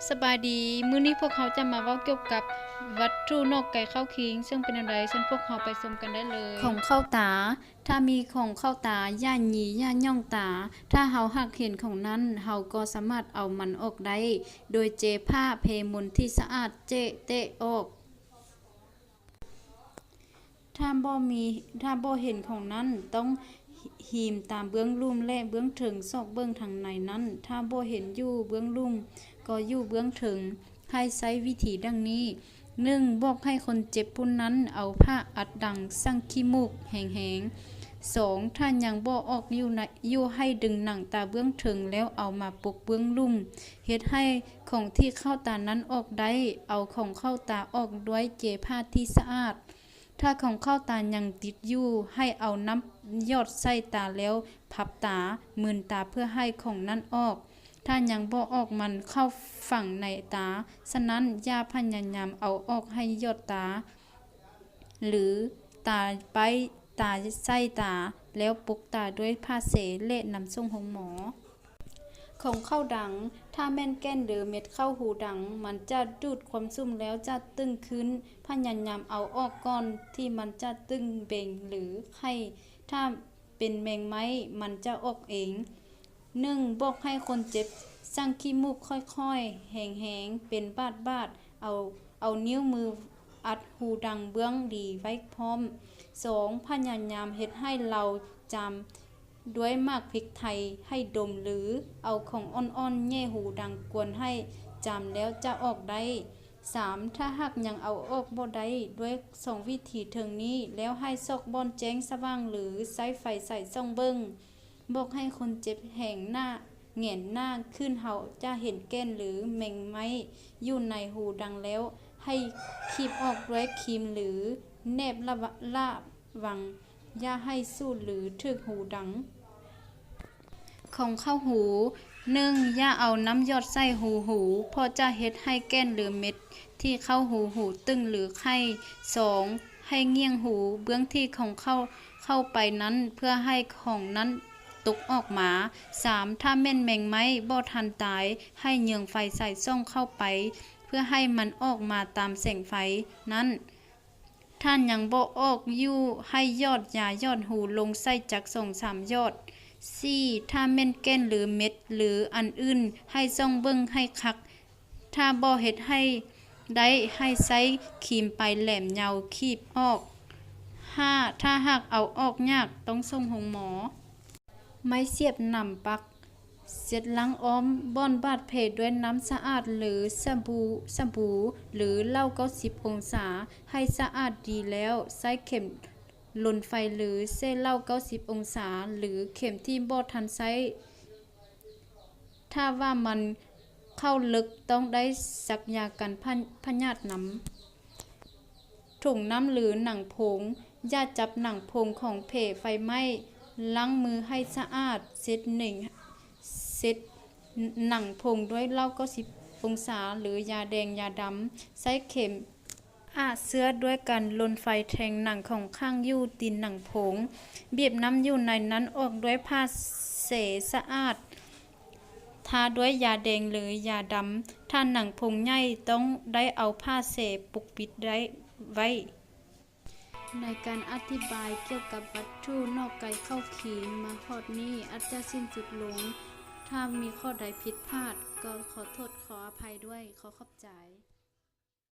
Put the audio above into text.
สบายดีมื้อนี้พวกเขาจะมาเว้าเกี่ยวกับวัตถุนอกไก่ข้าวคิงซึ่งเป็นอะไรซึ่งพวกเขาไปชมกันได้เลยของเข้าตาถ้ามีของเข้าตาย่าหยีย่าย่องตาถ้าเฮาหักเห็นของนั้นเฮาก็สามารถเอามันออกได้โดยเจผ้าเพมนที่สะอาดเจเตะออกถ้าบ่เห็นของนั้นต้องหีมตามเบื้องลุ่มและเบื้องถึงซอกเบื้องทางในนั้นถ้าบ่เห็นอยู่เบื้องลุ่มก็อยู่เบื้องถึงให้ใช้วิธีดังนี้1บอกให้คนเจ็บผู้นั้นเอาผ้าอัดดังสั่งขี้มูกแห้งๆ2ถ้ายังบ่ออกอยู่ให้ดึงหนังตาเบื้องถึงแล้วเอามาปกเบื้องลุ่มเฮ็ดให้ของที่เข้าตานั้นออกได้เอาของเข้าตาออกด้วยเจผ้าที่สะอาดถ้าของเข้าตายังติดอยู่ให้เอาน้ำยอดใส่ตาแล้วพับตามืนตาเพื่อให้ของนั้นออกถ้ายังบ่ออกมันเข้าฝั่งในตาฉะนั้นอย่าพยายามเอาออกให้ยอดตาหรือตาไปตาใส่ตาแล้วปกตาด้วยผ้าเสและนำส่งของหมอของเข้าดังถ้าแม่นแก้นหรือเม็ดเข้าหูดังมันจะดูดความซุ่มแล้วจะตึงขึ้นพยายามเอาออกก่อนที่มันจะตึงเบ่งหรือไข้ถ้าเป็นแมงไม้มันจะออกเอง1บอกให้คนเจ็บสั่งขี้มูกค่อยๆแห้งๆเป็นบาดๆเอานิ้วมืออัดหูดังเบื้องดีไว้พร้อม2พยายามเฮ็ดให้เราจำด้วยมากพริกไทยให้ดมหรือเอาของอ่อนๆแย่หูดังกวนให้จำแล้วจะออกได้3ถ้าหากยังเอาออกบ่ได้ด้วย2วิธีถึงนี้แล้วให้ซอกบ่อนแจ้งสว่างหรือใช้ไฟใส่ส่องเบิ่งบอกให้คนเจ็บแหงหน้าแหงนหน้าขึ้นเฮาจะเห็นแก้นหรือแมงไม้อยู่ในหูดังแล้วให้คีบออกด้วยครีมหรือแนบระวังอย่าให้สูดหรือถึกหูดังของเข้าหู1อย่าเอาน้ำยอดใส่หูเพราะจะเฮ็ดให้แก้นหรือเม็ดที่เข้าหูตึงหรือไข้2ให้เงี่ยงหูเบื้องที่ของเข้าไปนั้นเพื่อให้ของนั้นตกออกมา3ถ้าแม่นแมงไม้บ่ทันตายให้เหยืองไฟใส่ซ่องเข้าไปเพื่อให้มันออกมาตามแสงไฟนั้นท่านยังบ่ออกอยู่ให้ยอดยอดหูลงใส่จัก 2-3 ยอด4ถ้าแม่นแก้นหรือเม็ดหรืออันอื่นให้ซ่องเบิ่งให้คักถ้าบ่เฮ็ดให้ได้ให้ใช้ครีมไปแหลมยาวคีบออก5ถ้าหากเอาออกยากต้องส่งโรงหมอไม้เสียบหนำปักเสร็จล้างอ้อมบ่อนบาดแผลด้วยน้ำสะอาดหรือสบู่หรือเหล้า90องศาให้สะอาดดีแล้วใช้เข็มลนไฟหรือเส้เหล้า90องศาหรือเข็มที่บ่ทันใช้ถ้าว่ามันเข้าลึกต้องได้สักยากันพยาธิน้ำถุงน้ำหรือหนังผงอย่าจับหนังผงของเพไฟไหม้ล้างมือให้สะอาดเซ็ตหนังผงด้วยเหล้า90องศาหรือยาแดงยาดำใช้เข็มเสื้อด้วยกันลนไฟแทงหนังของข้างอยู่ตีนหนังผงบีบน้ำอยู่ในนั้นออกด้วยผ้าเสสะอาดทาด้วยยาแดงหรือยาดำถ้าหนังผงใหญ่ต้องได้เอาผ้าเสปกปิดได้ไว้ในการอธิบายเกี่ยวกับวัตถุนอกไก่เข้าขีมาฮอดนี้อาจจะสิ้นสุดลงถ้ามีข้อใดผิดพลาดก็ขอโทษขออภัยด้วยขอขอบใจ